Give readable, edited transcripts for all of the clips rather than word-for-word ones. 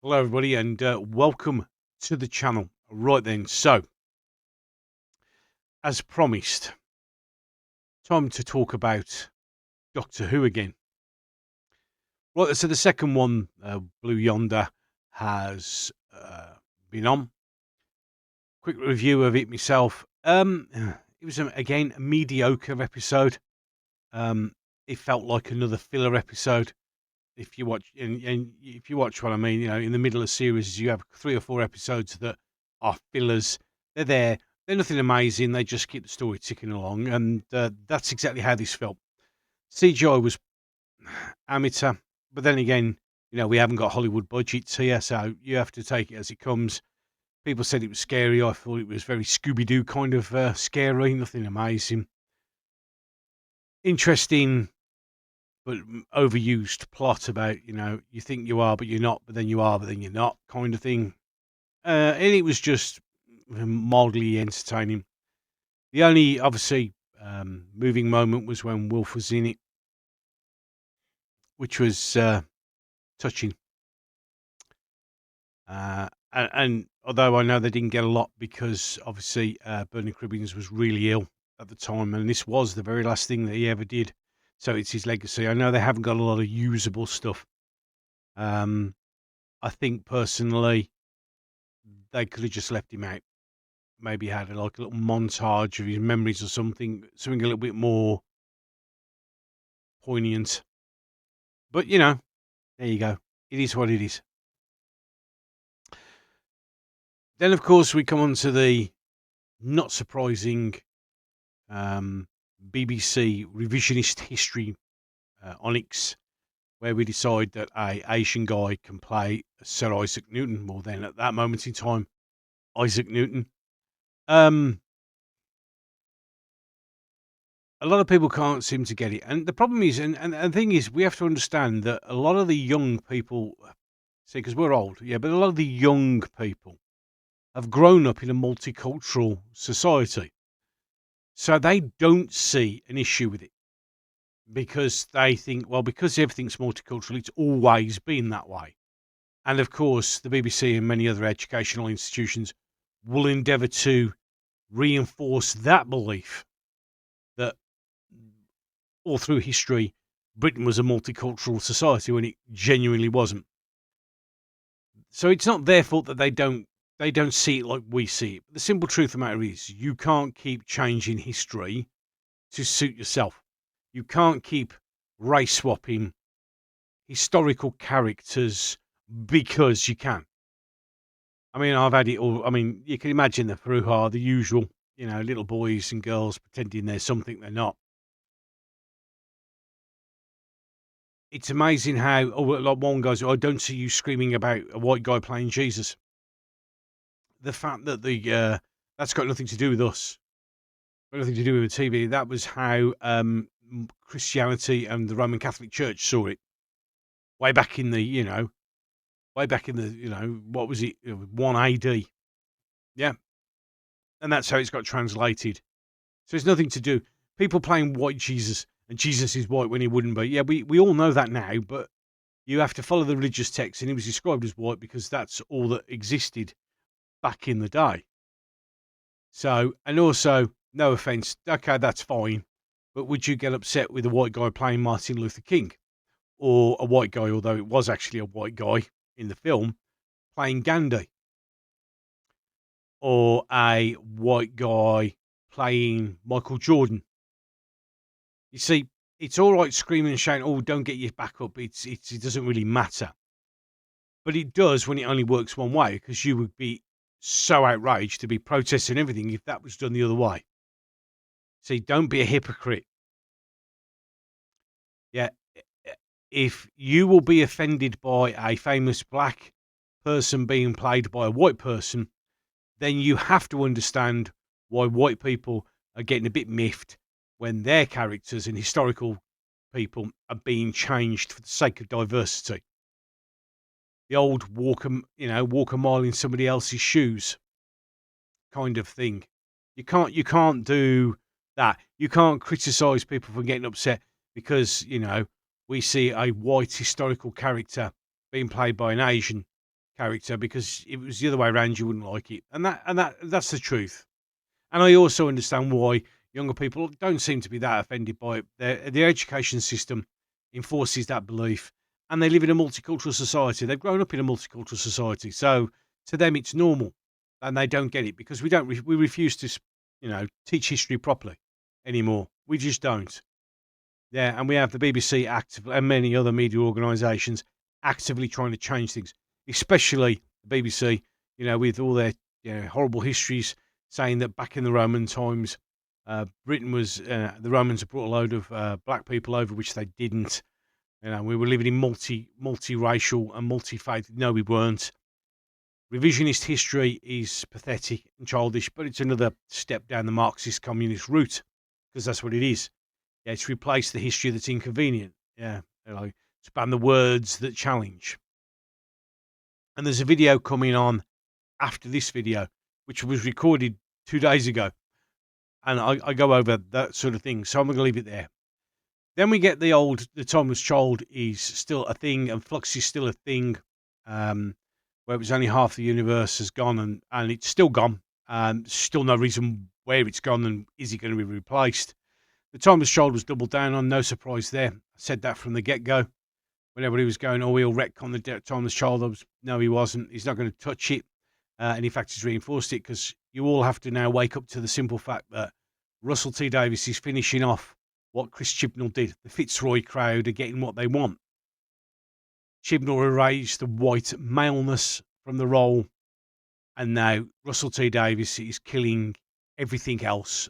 Hello, everybody, and welcome to the channel. Right then, so as promised, time to talk about Doctor Who again. Right, so the second one, Blue Yonder, has been on. Quick review of it myself. It was again a mediocre episode. Um, it felt like another filler episode. If you watch, and if you watch what I mean, in the middle of series, you have 3 or 4 episodes that are fillers. They're there. They're nothing amazing. They just keep the story ticking along, and that's exactly how this felt. CGI was amateur, but then again, we haven't got Hollywood budgets here, so you have to take it as it comes. People said it was scary. I thought it was very Scooby Doo kind of scary. Nothing amazing. Interesting but overused plot about, you think you are, but you're not, but then you are, but then you're not kind of thing. And it was just mildly entertaining. The only, obviously, moving moment was when Wolf was in it, which was touching. And although I know they didn't get a lot because, obviously, Bernie Cribbins was really ill at the time, and this was the very last thing that he ever did. So it's his legacy. I know they haven't got a lot of usable stuff. I think personally, they could have just left him out. Maybe had like a little montage of his memories or something a little bit more poignant. But there you go. It is what it is. Then, of course, we come on to the not surprising BBC revisionist history Onyx, where we decide that a Asian guy can play Sir Isaac Newton. Well, then at that moment in time, Isaac Newton. A lot of people can't seem to get it, and the problem is, and the thing is, we have to understand that a lot of the young people, see, because we're old, yeah, but a lot of the young people have grown up in a multicultural society, so they don't see an issue with it because they think, well, because everything's multicultural, it's always been that way. And of course, the BBC and many other educational institutions will endeavour to reinforce that belief that all through history, Britain was a multicultural society when it genuinely wasn't. So it's not their fault that they don't see it like we see it. The simple truth of the matter is you can't keep changing history to suit yourself. You can't keep race swapping historical characters because you can. I mean, I've had it all. I mean, you can imagine the brouhaha, the usual, little boys and girls pretending they're something they're not. It's amazing how, like one goes, I don't see you screaming about a white guy playing Jesus. The fact that that's got nothing to do with us, got nothing to do with the TV. That was how Christianity and the Roman Catholic Church saw it way back in the, what was it, 1 AD. Yeah. And that's how it's got translated. So it's nothing to do. People playing white Jesus and Jesus is white when he wouldn't be. Yeah, we all know that now, but you have to follow the religious text, and he was described as white because that's all that existed back in the day. So, and also, no offence, okay, that's fine, but would you get upset with a white guy playing Martin Luther King? Or a white guy, although it was actually a white guy in the film, playing Gandhi? Or a white guy playing Michael Jordan? You see, it's all right screaming and shouting, "Oh, don't get your back up." It doesn't really matter, but it does when it only works one way. Because you would be so outraged to be protesting everything if that was done the other way. See, don't be a hypocrite. Yeah, if you will be offended by a famous black person being played by a white person, then you have to understand why white people are getting a bit miffed when their characters and historical people are being changed for the sake of diversity. The old walk a mile in somebody else's shoes kind of thing. You can't do that. You can't criticize people for getting upset because, we see a white historical character being played by an Asian character, because if it was the other way around, you wouldn't like it. That's the truth. And I also understand why younger people don't seem to be that offended by it. Their education system enforces that belief, and they live in a multicultural society. They've grown up in a multicultural society, so to them it's normal, and they don't get it because we refuse to, teach history properly anymore. We just don't. Yeah, and we have the BBC active and many other media organisations actively trying to change things, especially the BBC. With all their horrible histories, saying that back in the Roman times, Britain was the Romans had brought a load of black people over, which they didn't. We were living in multiracial and multi-faith. No, we weren't. Revisionist history is pathetic and childish, but it's another step down the Marxist communist route, because that's what it is. Yeah, it's replaced the history that's inconvenient. Yeah, to ban the words that challenge. And there's a video coming on after this video, which was recorded 2 days ago. And I go over that sort of thing. So I'm going to leave it there. Then we get the Timeless Child is still a thing, and Flux is still a thing, where it was only half the universe has gone, and it's still gone. Still no reason where it's gone, and is it going to be replaced? The Timeless Child was doubled down on, no surprise there. I said that from the get-go. When everybody was going, he'll retcon the Timeless Child, no, he wasn't. He's not going to touch it. And in fact, he's reinforced it, because you all have to now wake up to the simple fact that Russell T Davies is finishing off what Chris Chibnall did. The Fitzroy crowd are getting what they want. Chibnall erased the white maleness from the role, and now Russell T Davies is killing everything else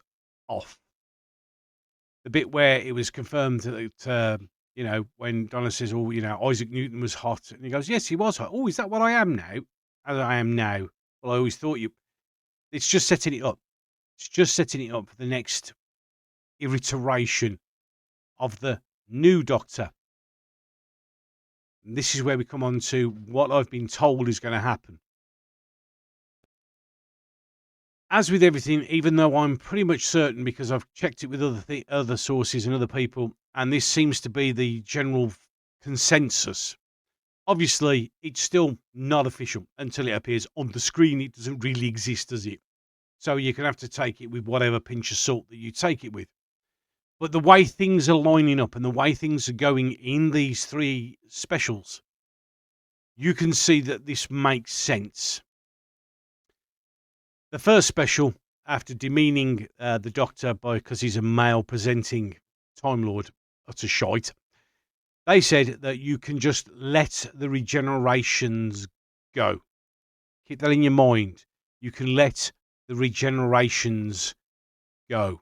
off. The bit where it was confirmed that, when Donna says, Isaac Newton was hot, and he goes, yes, he was hot. Oh, is that what I am now? As I am now. Well, I always thought it's just setting it up. It's just setting it up for the next iteration of the new Doctor. And this is where we come on to what I've been told is going to happen. As with everything, even though I'm pretty much certain, because I've checked it with other sources and other people, and this seems to be the general consensus. Obviously, it's still not official until it appears on the screen. It doesn't really exist, does it? So you're going to have to take it with whatever pinch of salt that you take it with. But the way things are lining up and the way things are going in these 3 specials, you can see that this makes sense. The first special, after demeaning the Doctor because he's a male presenting Time Lord, utter shite, they said that you can just let the regenerations go. Keep that in your mind. You can let the regenerations go.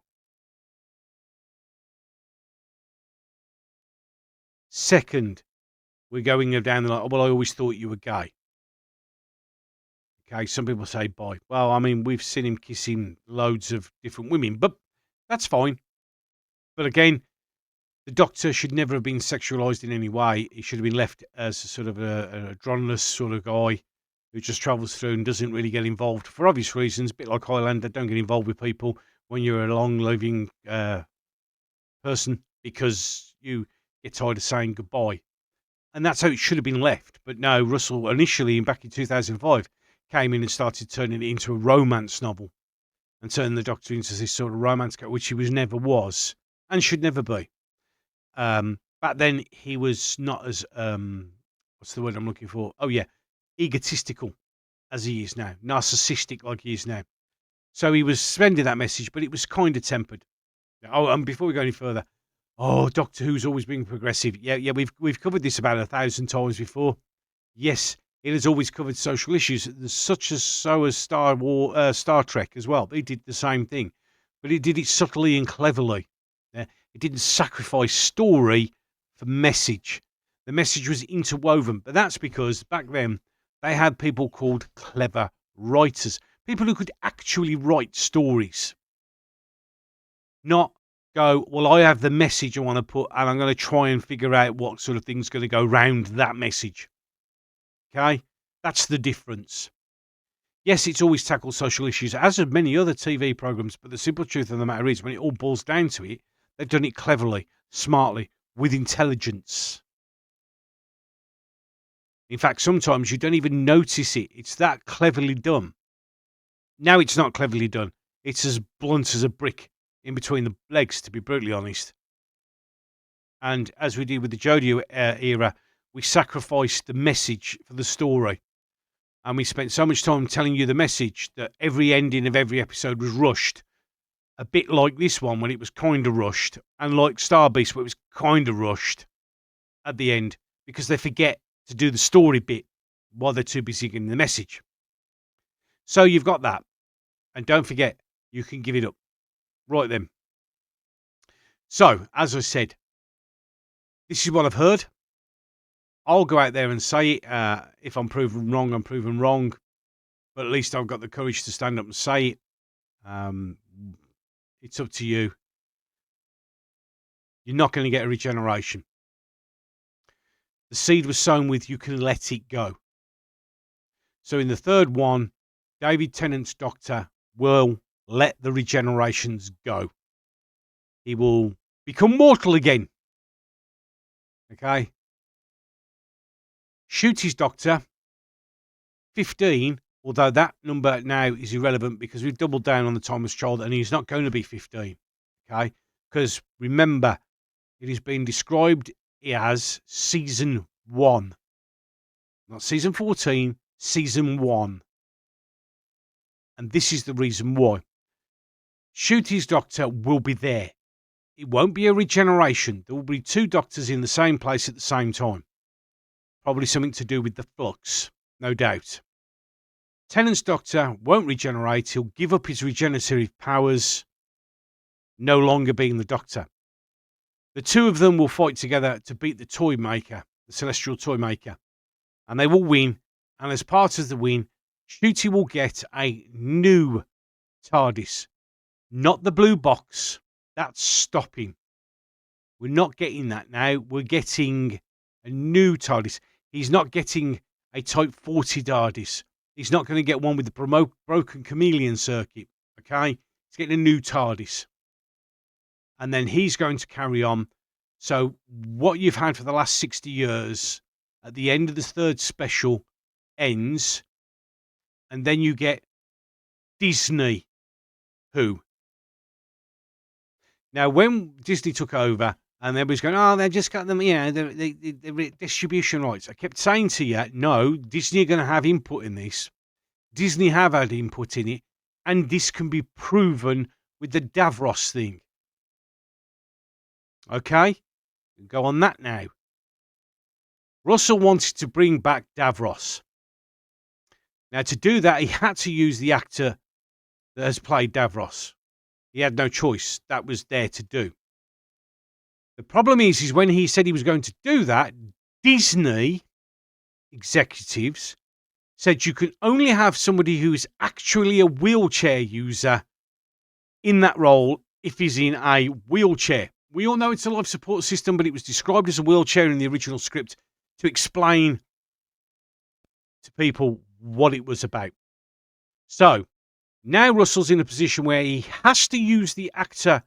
Second, we're going down the line. Well, I always thought you were gay. Okay, some people say bi. Well, I mean, we've seen him kissing loads of different women, but that's fine. But again, the Doctor should never have been sexualised in any way. He should have been left as a sort of an adrenalist sort of guy who just travels through and doesn't really get involved for obvious reasons. A bit like Highlander, don't get involved with people when you're a long-living person, because you get tired of saying goodbye. And that's how it should have been left. But no, Russell initially, back in 2005, came in and started turning it into a romance novel and turning the Doctor into this sort of romance character, which he never was and should never be. Back then, he was not as, what's the word I'm looking for? Oh, yeah, egotistical as he is now, narcissistic like he is now. So he was sending that message, but it was kind of tempered. Oh, and before we go any further, Doctor Who's always been progressive. Yeah, we've covered this about 1,000 times before. Yes, it has always covered social issues, such as Star Trek as well. They did the same thing, but it did it subtly and cleverly. Yeah? It didn't sacrifice story for message. The message was interwoven, but that's because back then they had people called clever writers, people who could actually write stories, not go, well, I have the message I want to put, and I'm going to try and figure out what sort of thing's going to go round that message. Okay? That's the difference. Yes, it's always tackled social issues, as have many other TV programmes, but the simple truth of the matter is, when it all boils down to it, they've done it cleverly, smartly, with intelligence. In fact, sometimes you don't even notice it. It's that cleverly done. Now it's not cleverly done. It's as blunt as a brick in between the legs, to be brutally honest. And as we did with the Jodie era, we sacrificed the message for the story. And we spent so much time telling you the message that every ending of every episode was rushed. A bit like this one, when it was kind of rushed. And like Star Beast, where it was kind of rushed at the end. Because they forget to do the story bit while they're too busy getting the message. So you've got that. And don't forget, you can give it up. Right then. So, as I said, this is what I've heard. I'll go out there and say it. If I'm proven wrong, I'm proven wrong. But at least I've got the courage to stand up and say it. It's up to you. You're not going to get a regeneration. The seed was sown with, you can let it go. So in the third one, David Tennant's Doctor will let the regenerations go. He will become mortal again. Okay? Shooty's Doctor, 15, although that number now is irrelevant because we've doubled down on the Timeless Child and he's not going to be 15. Okay? Because remember, it is being described as season 1. Not season 14, season 1. And this is the reason why. Shooty's Doctor will be there. It won't be a regeneration. There will be 2 doctors in the same place at the same time. Probably something to do with the flux, no doubt. Tennant's Doctor won't regenerate. He'll give up his regenerative powers, no longer being the Doctor. The 2 of them will fight together to beat the toy maker, the celestial toy maker. And they will win. And as part of the win, Shooty will get a new TARDIS. Not the blue box. That's stopping. We're not getting that now. We're getting a new TARDIS. He's not getting a Type 40 TARDIS. He's not going to get one with the broken chameleon circuit. Okay? He's getting a new TARDIS. And then he's going to carry on. So what you've had for the last 60 years, at the end of the 3rd special, ends. And then you get Disney Who. Now, when Disney took over and everybody's going, oh, they just got them, the distribution rights. I kept saying to you, no, Disney are going to have input in this. Disney have had input in it. And this can be proven with the Davros thing. Okay? Go on that now. Russell wanted to bring back Davros. Now, to do that, he had to use the actor that has played Davros. He had no choice. That was there to do. The problem is when he said he was going to do that, Disney executives said you can only have somebody who is actually a wheelchair user in that role if he's in a wheelchair. We all know it's a life support system, but it was described as a wheelchair in the original script to explain to people what it was about. So, now Russell's in a position where he has to use the actor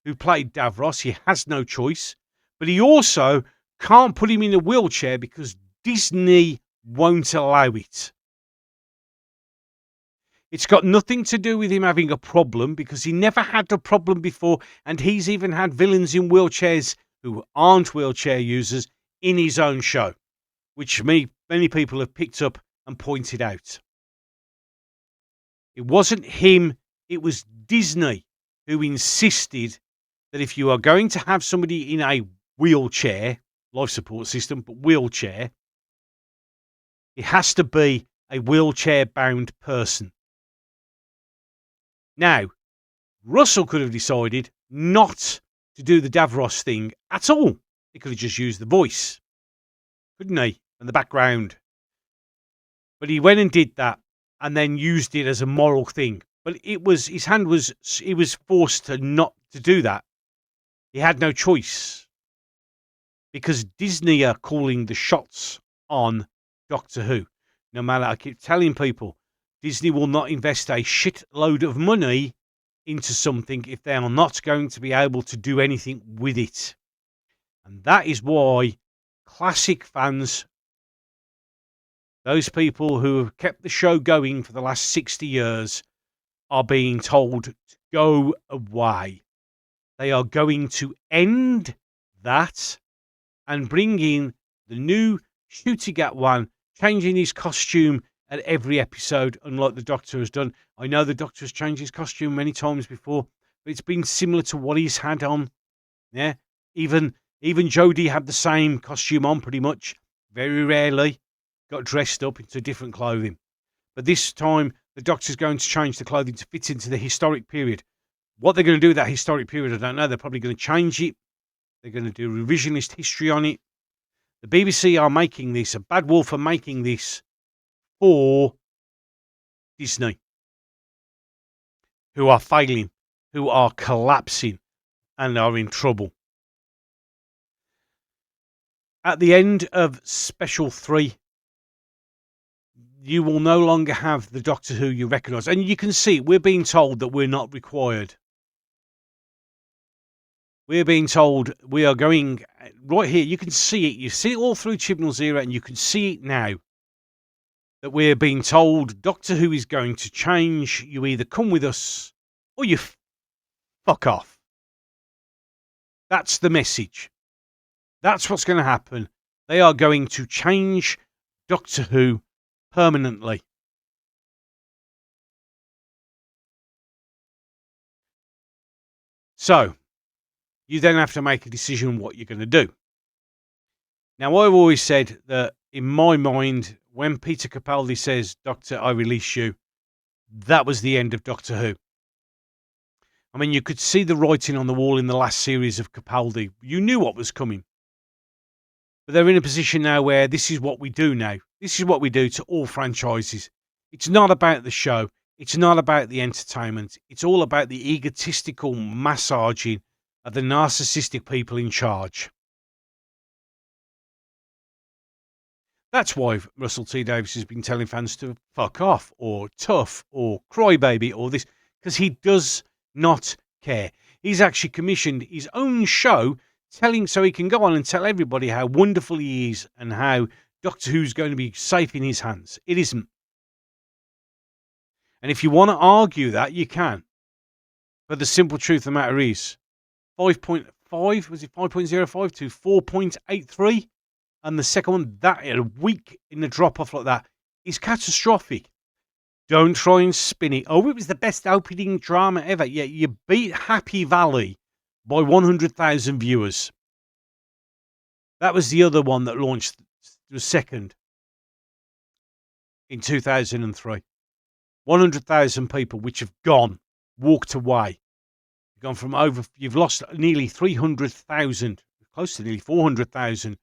who played Davros. He has no choice. But he also can't put him in a wheelchair because Disney won't allow it. It's got nothing to do with him having a problem because he never had a problem before. And he's even had villains in wheelchairs who aren't wheelchair users in his own show, which many people have picked up and pointed out. It wasn't him, it was Disney who insisted that if you are going to have somebody in a wheelchair, life support system, but wheelchair, it has to be a wheelchair-bound person. Now, Russell could have decided not to do the Davros thing at all. He could have just used the voice, couldn't he, in the background. But he went and did that and then used it as a moral thing. But he was forced to not to do that. He had no choice because Disney are calling the shots on Doctor Who. No matter, I keep telling people, Disney will not invest a shitload of money into something if they are not going to be able to do anything with it. And that is why classic fans Those people who have kept the show going for the last 60 years are being told to go away. They are going to end that and bring in the new shooting at one, changing his costume at every episode, unlike the Doctor has done. I know the Doctor has changed his costume many times before, but it's been similar to what he's had on. Yeah, even Jodie had the same costume on pretty much. Very rarely got dressed up into different clothing. But this time, the Doctor's going to change the clothing to fit into the historic period. What they're going to do with that historic period, I don't know. They're probably going to change it. They're going to do revisionist history on it. The BBC are making this, a bad wolf are making this for Disney, who are failing, who are collapsing, and are in trouble. At the end of Special 3, you will no longer have the Doctor Who you recognise. And you can see, we're being told that we're not required. We're being told we are going right here. You can see it. You see it all through Chibnall's era, and you can see it now. That we're being told Doctor Who is going to change. You either come with us or you fuck off. That's the message. That's what's going to happen. They are going to change Doctor Who permanently. So, you then have to make a decision what you're going to do. Now, I've always said that in my mind, when Peter Capaldi says, Doctor, I release you, that was the end of Doctor Who. I mean, you could see the writing on the wall in the last series of Capaldi. You knew what was coming. But they're in a position now where this is what we do now. This is what we do to all franchises. It's not about the show. It's not about the entertainment. It's all about the egotistical massaging of the narcissistic people in charge. That's why Russell T Davies has been telling fans to fuck off or tough or crybaby or this, because he does not care. He's actually commissioned his own show so he can go on and tell everybody how wonderful he is and how Doctor Who's going to be safe in his hands. It isn't. And if you want to argue that, you can. But the simple truth of the matter is 5.5, was it 5.05 to 4.83? And the second one, that a week in the drop-off like that is catastrophic. Don't try and spin it. Oh, it was the best opening drama ever. Yeah, you beat Happy Valley by 100,000 viewers. That was the other one that launched, was second in 2003. 100,000 people which have walked away. You've lost nearly 300,000, close to nearly 400,000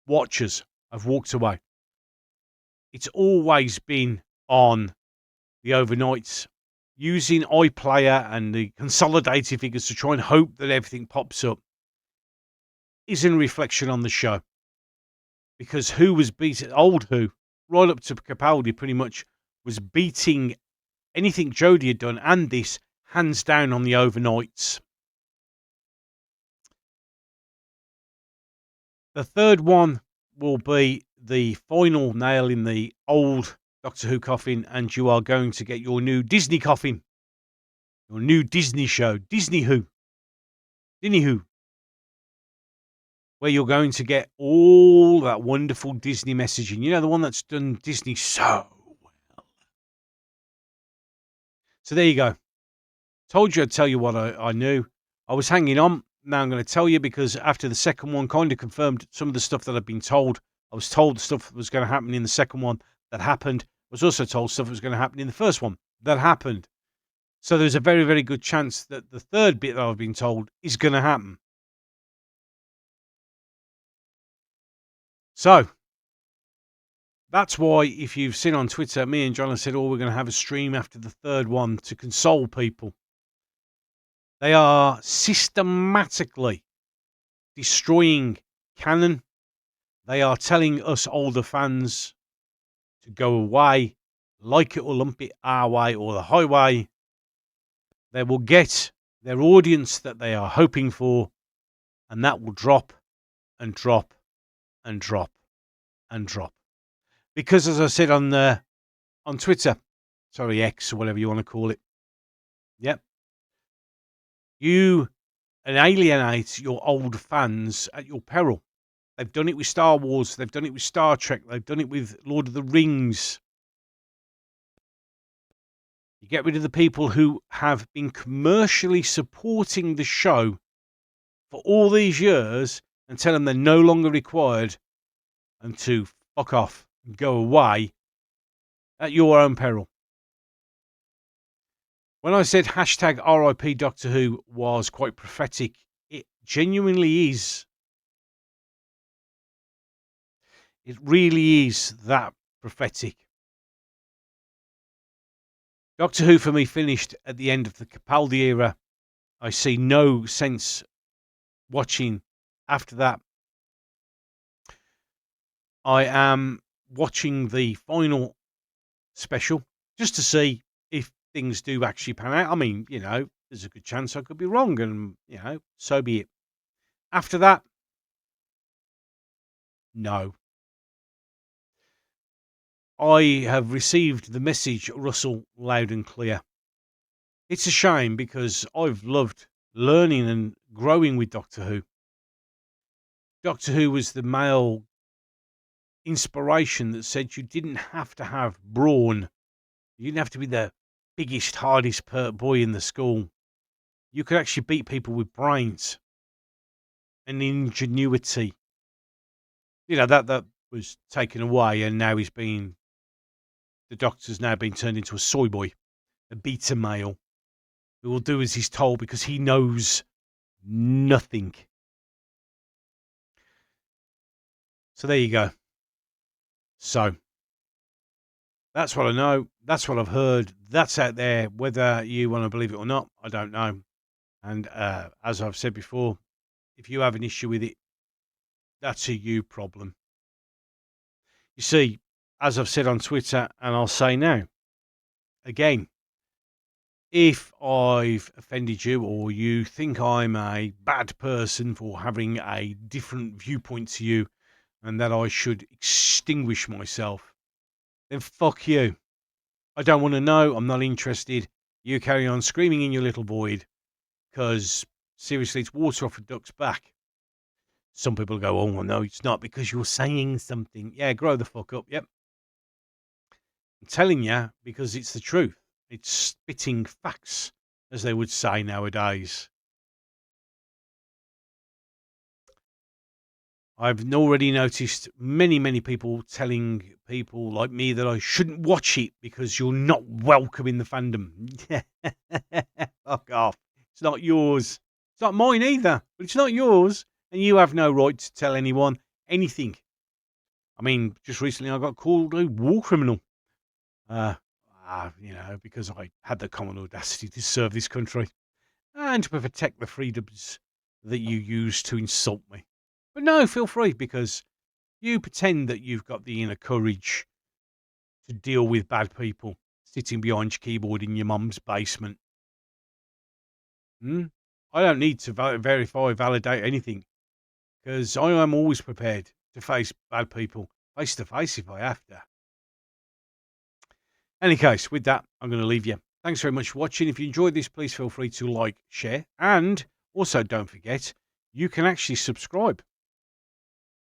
watchers have walked away. It's always been on the overnights, using iPlayer and the consolidated figures to try and hope that everything pops up, isn't a reflection on the show. Because Who was beaten, old Who, right up to Capaldi pretty much, was beating anything Jodie had done, and this, hands down on the overnights. The third one will be the final nail in the old Doctor Who coffin, and you are going to get your new Disney coffin. Your new Disney show, Disney Who. Where you're going to get all that wonderful Disney messaging. You know, the one that's done Disney so well. So there you go. Told you I'd tell you what I knew. I was hanging on. Now I'm going to tell you, because after the second one kind of confirmed some of the stuff that I've been told. I was told stuff that was going to happen in the second one that happened. I was also told stuff that was going to happen in the first one that happened. So there's a very, very good chance that the third bit that I've been told is going to happen. So that's why, if you've seen on Twitter, me and John have said, we're going to have a stream after the third one to console people. They are systematically destroying canon. They are telling us older fans to go away, like it or lump it, our way or the highway. They will get their audience that they are hoping for, and that will drop and drop and drop and drop. Because as I said on Twitter, sorry, X or whatever you want to call it. Yep. You alienate your old fans at your peril. They've done it with Star Wars. They've done it with Star Trek. They've done it with Lord of the Rings. You get rid of the people who have been commercially supporting the show for all these years and tell them they're no longer required and to fuck off and go away at your own peril. When I said hashtag RIP Doctor Who was quite prophetic, it genuinely is. It really is that prophetic. Doctor Who for me finished at the end of the Capaldi era. I see no sense watching after that. I am watching the final special just to see if things do actually pan out. I mean, there's a good chance I could be wrong, and, so be it. After that, no. I have received the message, Russell, loud and clear. It's a shame because I've loved learning and growing with Doctor Who. Doctor Who was the male inspiration that said you didn't have to have brawn. You didn't have to be the biggest, hardest boy in the school. You could actually beat people with brains and ingenuity. That was taken away, and now the Doctor's now been turned into a soy boy, a beta male, who will do as he's told because he knows nothing. So there you go. So that's what I know. That's what I've heard. That's out there. Whether you want to believe it or not, I don't know. And as I've said before, if you have an issue with it, that's a you problem. You see, as I've said on Twitter, and I'll say now, again, if I've offended you or you think I'm a bad person for having a different viewpoint to you and that I should extinguish myself, then fuck you. I don't want to know. I'm not interested. You carry on screaming in your little void because, seriously, it's water off a duck's back. Some people go, oh, no, it's not because you're saying something. Yeah, grow the fuck up. Yep. I'm telling you because it's the truth. It's spitting facts, as they would say nowadays. I've already noticed many, many people telling people like me that I shouldn't watch it because you're not welcome in the fandom. Fuck off. It's not yours. It's not mine either, but it's not yours. And you have no right to tell anyone anything. I mean, just recently I got called a war criminal. Because I had the common audacity to serve this country and to protect the freedoms that you use to insult me. But no, feel free, because you pretend that you've got the inner courage to deal with bad people sitting behind your keyboard in your mum's basement. I don't need to verify, validate anything, because I am always prepared to face bad people face to face if I have to. Any case, with that, I'm going to leave you. Thanks very much for watching. If you enjoyed this, please feel free to like, share, and also don't forget, you can actually subscribe.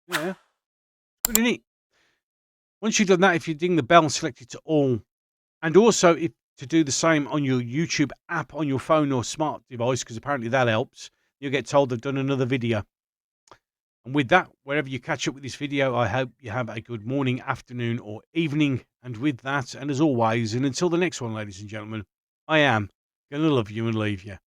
Yeah, good, isn't it? Once you've done that, if you ding the bell and select it to all, and also to do the same on your YouTube app on your phone or smart device, because apparently that helps, you'll get told I've done another video. And with that, wherever you catch up with this video, I hope you have a good morning, afternoon, or evening. And with that, and as always, and until the next one, ladies and gentlemen, I am going to love you and leave you.